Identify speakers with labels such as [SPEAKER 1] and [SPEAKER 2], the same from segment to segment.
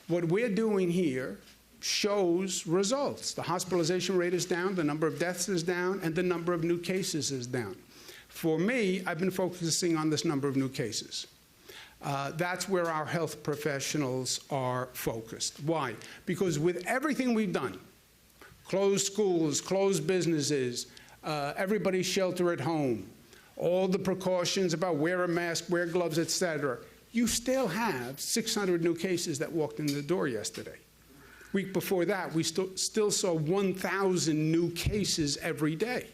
[SPEAKER 1] what we're doing here shows results. The hospitalization rate is down, the number of deaths is down, and the number of new cases is down. For me, I've been focusing on this number of new cases. That's where our health professionals are focused. Why? Because with everything we've done, closed schools, closed businesses, everybody shelter at home, all the precautions about wear a mask, wear gloves, etc., you still have 600 new cases that walked in the door yesterday. Week before that, we still saw 1,000 new cases every day.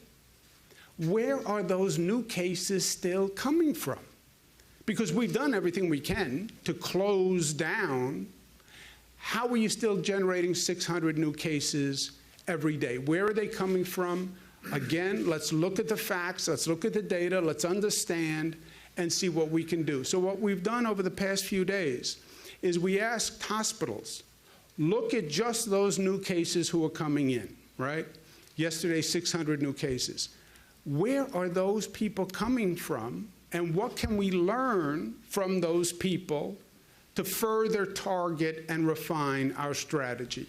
[SPEAKER 1] Where are those new cases still coming from? Because we've done everything we can to close down. How are you still generating 600 new cases every day? Where are they coming from? Again, let's look at the facts, let's look at the data, let's understand and see what we can do. So what we've done over the past few days is we asked hospitals, look at just those new cases who are coming in, right? Yesterday, 600 new cases. Where are those people coming from, and what can we learn from those people to further target and refine our strategy?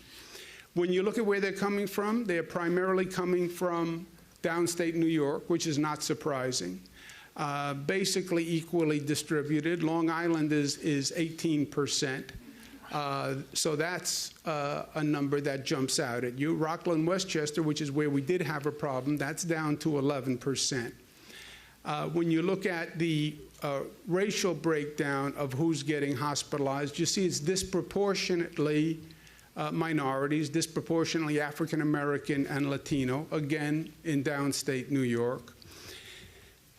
[SPEAKER 1] When you look at where they're coming from, they're primarily coming from downstate New York, which is not surprising. Basically equally distributed. Long Island is 18%. So that's a number that jumps out at you. Rockland, Westchester, which is where we did have a problem, that's down to 11%. When you look at the racial breakdown of who's getting hospitalized, you see it's disproportionately minorities, disproportionately African American and Latino, again in downstate New York.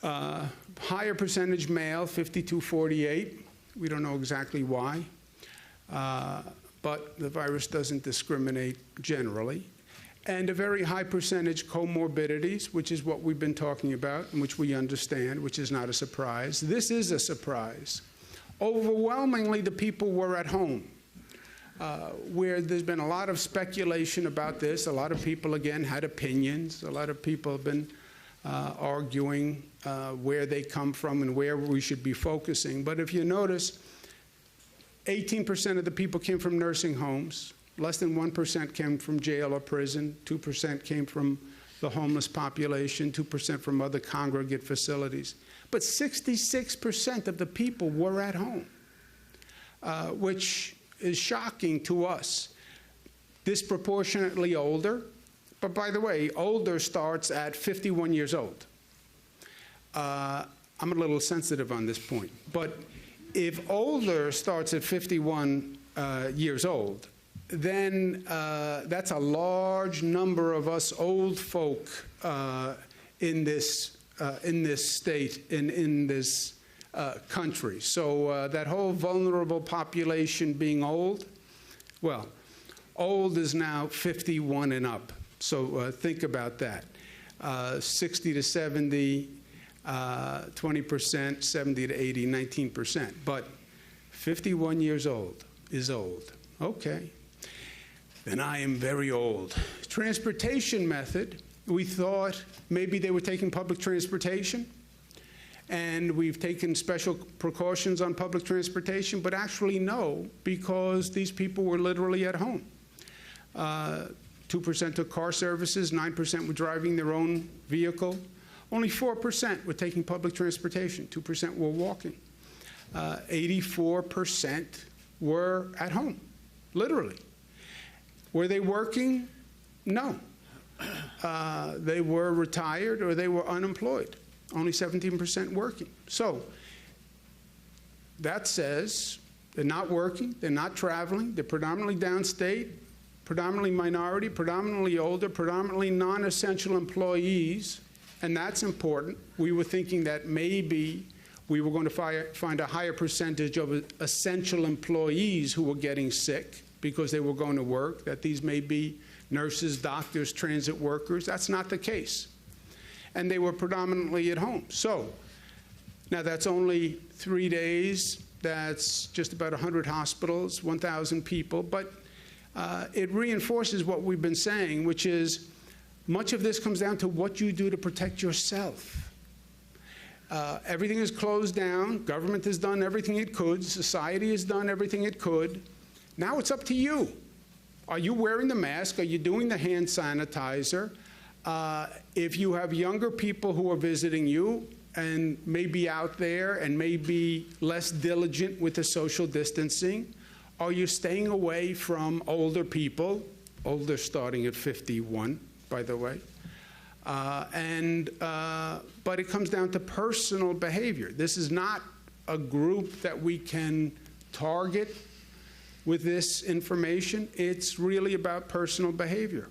[SPEAKER 1] Higher percentage male, 52-48. We don't know exactly why. But the virus doesn't discriminate generally. And a very high percentage comorbidities, which is what we've been talking about and which we understand, which is not a surprise. This is a surprise. Overwhelmingly, the people were at home, where there's been a lot of speculation about this. A lot of people, again, had opinions. A lot of people have been arguing where they come from and where we should be focusing. But if you notice, 18% of the people came from nursing homes. Less than 1% came from jail or prison. 2% came from the homeless population. 2% from other congregate facilities. But 66% of the people were at home, which is shocking to us. Disproportionately older. But by the way, older starts at 51 years old. I'm a little sensitive on this point. But if older starts at 51 years old, then that's a large number of us old folk in this state, in this country. So that whole vulnerable population being old, well, old is now 51 and up. So think about that. 60 to 70, 20%, 70 to 80, 19%. But 51 years old is old. Okay. Then I am very old. Transportation method, we thought maybe they were taking public transportation, and we've taken special precautions on public transportation, but actually no, because these people were literally at home. 2% took car services, 9% were driving their own vehicle. Only 4% were taking public transportation, 2% were walking. 84% were at home, literally. Were they working? No. They were retired or they were unemployed. Only 17% working. So that says they're not working, they're not traveling, they're predominantly downstate, predominantly minority, predominantly older, predominantly non-essential employees, and that's important. We were thinking that maybe we were going to find a higher percentage of essential employees who were getting sick because they were going to work, that these may be nurses, doctors, transit workers. That's not the case. And they were predominantly at home. So now that's only 3 days. That's just about 100 hospitals, 1,000 people. But it reinforces what we've been saying, which is much of this comes down to what you do to protect yourself. Everything is closed down. Government has done everything it could. Society has done everything it could. Now it's up to you. Are you wearing the mask? Are you doing the hand sanitizer? If you have younger people who are visiting you and may be out there and may be less diligent with the social distancing, are you staying away from older people, older starting at 51, by the way? But it comes down to personal behavior. This is not a group that we can target with this information. It's really about personal behavior.